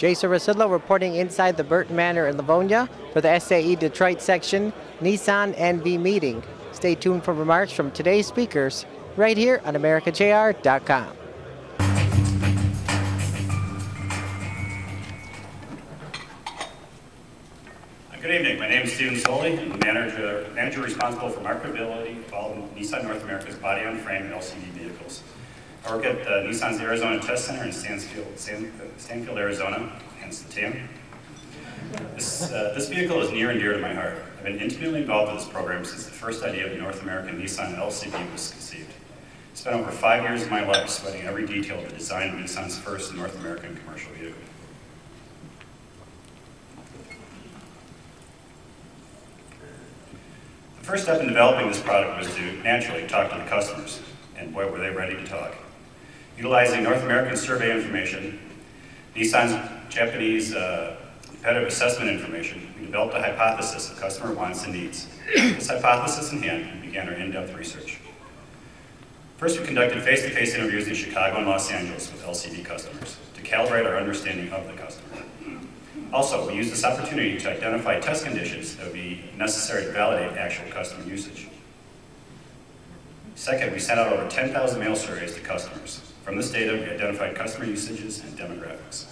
Jason Rzucidlo reporting inside the Burton Manor in Livonia for the SAE Detroit section Nissan NV Meeting. Stay tuned for remarks from today's speakers right here on AmericaJR.com. Good evening. My name is Stephen Soley. I'm the manager responsible for marketability of all Nissan North America's body-on-frame LCV vehicles. I work at Nissan's Arizona Test Center in Stanfield, Arizona, hence the TAM. This vehicle is near and dear to my heart. I've been intimately involved with this program since the first idea of the North American Nissan LCV was conceived. I spent over 5 years of my life sweating every detail of the design of Nissan's first North American commercial vehicle. The first step in developing this product was to naturally talk to the customers, and boy were they ready to talk. Utilizing North American survey information, Nissan's Japanese competitive assessment information, we developed a hypothesis of customer wants and needs. With this hypothesis in hand, we began our in-depth research. First, we conducted face-to-face interviews in Chicago and Los Angeles with LCV customers to calibrate our understanding of the customer. Also, we used this opportunity to identify test conditions that would be necessary to validate actual customer usage. Second, we sent out over 10,000 mail surveys to customers. From this data, we identified customer usages and demographics.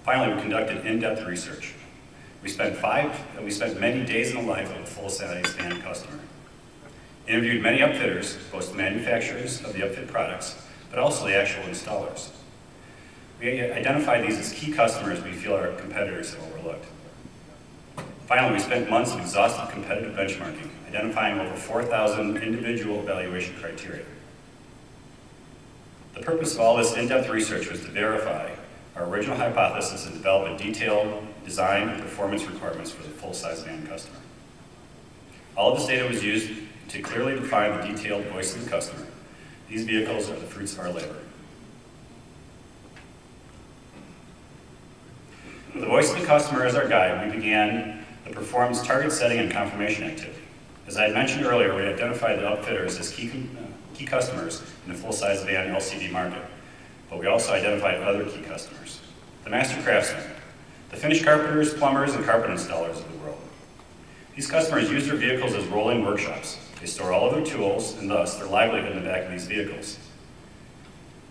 Finally, we conducted in-depth research. We spent many days in the life of a full-size van customer. Interviewed many upfitters, both the manufacturers of the upfit products, but also the actual installers. We identified these as key customers we feel our competitors have overlooked. Finally, we spent months of exhaustive competitive benchmarking, identifying over 4,000 individual evaluation criteria. The purpose of all this in-depth research was to verify our original hypothesis and develop a detailed design and performance requirements for the full-size van customer. All of this data was used to clearly define the detailed voice of the customer. These vehicles are the fruits of our labor. With the voice of the customer as our guide, we began the performance target setting and confirmation activity. As I had mentioned earlier, we identified the upfitters as key customers in the full-size van LCV market, but we also identified other key customers. The master craftsmen, the finished carpenters, plumbers, and carpet installers of the world. These customers use their vehicles as rolling workshops. They store all of their tools, and thus their livelihood in the back of these vehicles.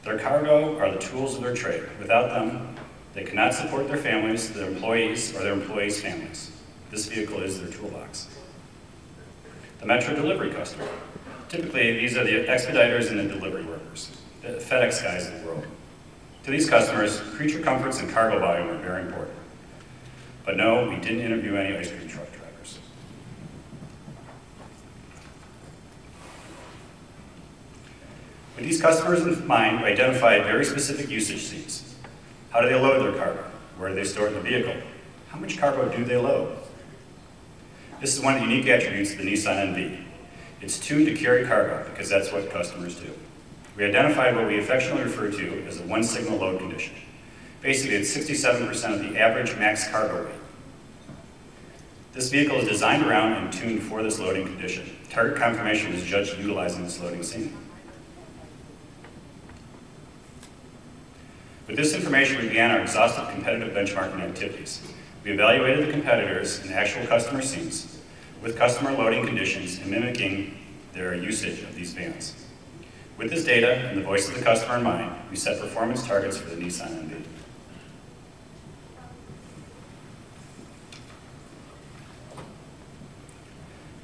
Their cargo are the tools of their trade. Without them, they cannot support their families, their employees, or their employees' families. This vehicle is their toolbox. The metro delivery customer. Typically, these are the expediters and the delivery workers, the FedEx guys of the world. To these customers, creature comforts and cargo volume are very important. But no, we didn't interview any ice cream truck drivers. With these customers in mind, we identified very specific usage scenes. How do they load their cargo? Where do they store it in the vehicle? How much cargo do they load? This is one of the unique attributes of the Nissan NV. It's tuned to carry cargo because that's what customers do. We identified what we affectionately refer to as a one-signal load condition. Basically, it's 67% of the average max cargo weight. This vehicle is designed around and tuned for this loading condition. Target confirmation is judged utilizing this loading scene. With this information, we began our exhaustive competitive benchmarking activities. We evaluated the competitors in actual customer scenes with customer loading conditions and mimicking their usage of these vans. With this data and the voice of the customer in mind, we set performance targets for the Nissan NV.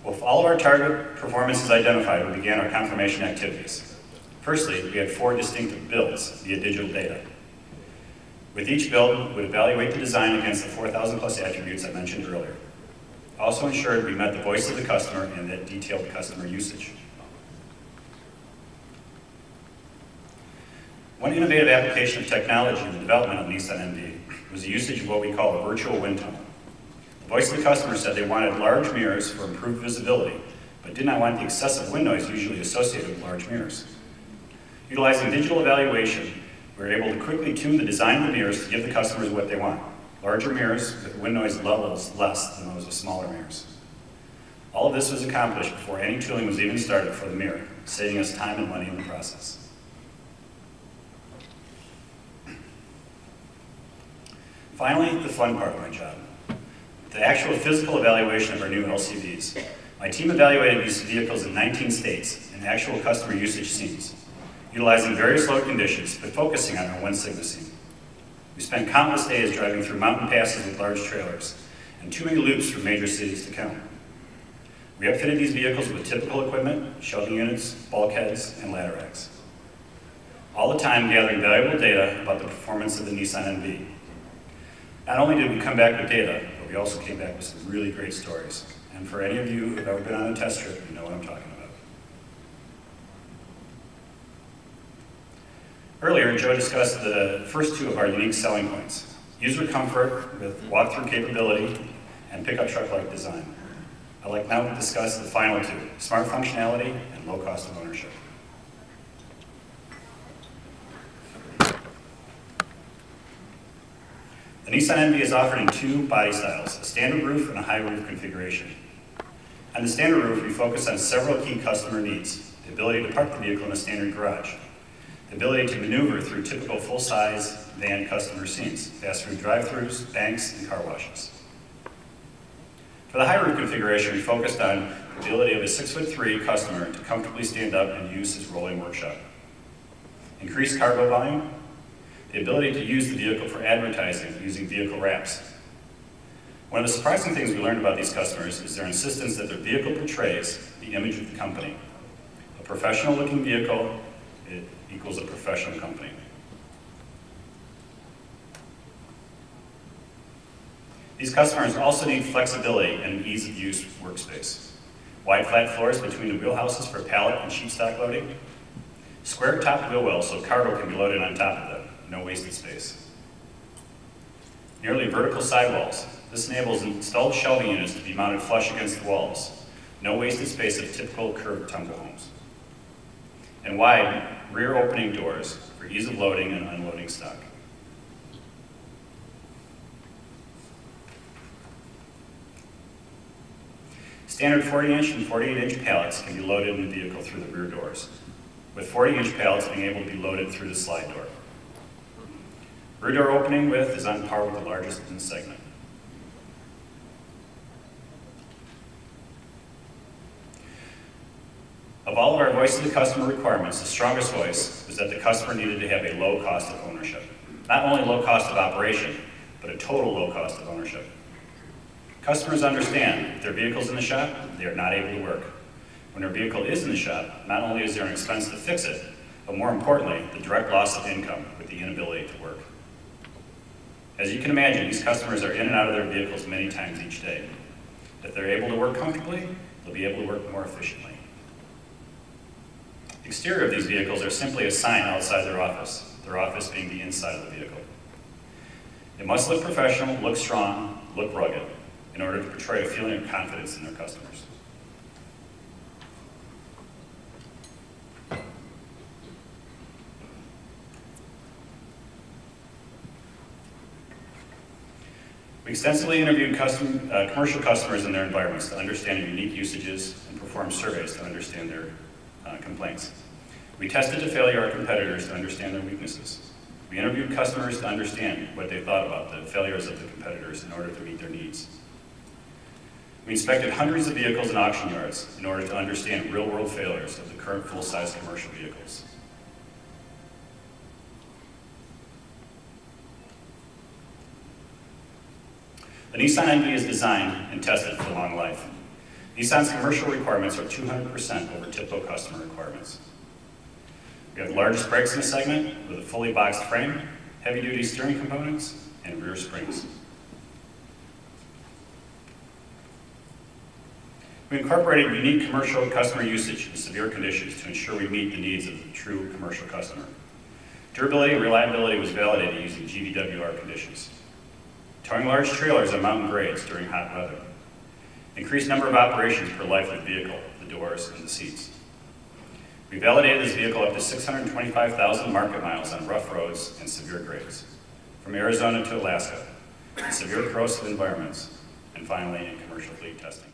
With all of our target performances identified, we began our confirmation activities. Firstly, we had 4 distinctive builds via digital data. With each build, we would evaluate the design against the 4,000 plus attributes I mentioned earlier. Also ensured we met the voice of the customer and that detailed customer usage. One innovative application of technology in the development of Nissan NV was the usage of what we call a virtual wind tunnel. The voice of the customer said they wanted large mirrors for improved visibility, but did not want the excessive wind noise usually associated with large mirrors. Utilizing digital evaluation, we were able to quickly tune the design of the mirrors to give the customers what they want. Larger mirrors with wind noise levels less than those with smaller mirrors. All of this was accomplished before any tooling was even started for the mirror, saving us time and money in the process. Finally, the fun part of my job, the actual physical evaluation of our new LCVs. My team evaluated these vehicles in 19 states in actual customer usage scenes, utilizing various load conditions, but focusing on our One Sigma scene. We spent countless days driving through mountain passes with large trailers, and too many loops from major cities to count. We upfitted these vehicles with typical equipment, shelving units, bulkheads, and ladder racks. All the time gathering valuable data about the performance of the Nissan NV. Not only did we come back with data, but we also came back with some really great stories. And for any of you who have ever been on a test trip, you know what I'm talking about. Earlier, Joe discussed the first two of our unique selling points: user comfort with walk-through capability and pickup truck-like design. I'd like now to discuss the final two: smart functionality and low cost of ownership. The Nissan NV is offered in two body styles, a standard roof and a high roof configuration. On the standard roof, we focus on several key customer needs: the ability to park the vehicle in a standard garage, the ability to maneuver through typical full-size van customer scenes, fast food drive-thrus, banks, and car washes. For the high roof configuration, we focused on the ability of a 6'3" customer to comfortably stand up and use his rolling workshop, increased cargo volume, the ability to use the vehicle for advertising using vehicle wraps. One of the surprising things we learned about these customers is their insistence that their vehicle portrays the image of the company. A professional looking vehicle, it equals a professional company. These customers also need flexibility and an ease of use workspace. Wide flat floors between the wheelhouses for pallet and sheet stock loading. Square topped wheel wells so cargo can be loaded on top of them. No wasted space. Nearly vertical sidewalls. This enables installed shelving units to be mounted flush against the walls. No wasted space of typical curved tumble homes. And wide rear opening doors for ease of loading and unloading stock. Standard 40-inch and 48-inch pallets can be loaded in the vehicle through the rear doors, with 40-inch pallets being able to be loaded through the slide door. Rear door opening width is on par with the largest in the segment. Of all of our voice of the customer requirements, the strongest voice was that the customer needed to have a low cost of ownership. Not only low cost of operation, but a total low cost of ownership. Customers understand if their vehicle's in the shop, they are not able to work. When their vehicle is in the shop, not only is there an expense to fix it, but more importantly, the direct loss of income with the inability to work. As you can imagine, these customers are in and out of their vehicles many times each day. If they're able to work comfortably, they'll be able to work more efficiently. The exterior of these vehicles are simply a sign outside their office being the inside of the vehicle. It must look professional, look strong, look rugged, in order to portray a feeling of confidence in their customers. We extensively interviewed commercial customers in their environments to understand their unique usages and performed surveys to understand their complaints. We tested to failure our competitors to understand their weaknesses. We interviewed customers to understand what they thought about the failures of the competitors in order to meet their needs. We inspected hundreds of vehicles in auction yards in order to understand real-world failures of the current full-size commercial vehicles. The Nissan NV is designed and tested for long life. Nissan's commercial requirements are 200% over typical customer requirements. We have the largest brakes in the segment with a fully boxed frame, heavy-duty steering components, and rear springs. We incorporated unique commercial customer usage in severe conditions to ensure we meet the needs of the true commercial customer. Durability and reliability was validated using GVWR conditions. Towing large trailers on mountain grades during hot weather. Increased number of operations per life of the vehicle, the doors, and the seats. We validated this vehicle up to 625,000 market miles on rough roads and severe grades, from Arizona to Alaska, in severe corrosive environments, and finally in commercial fleet testing.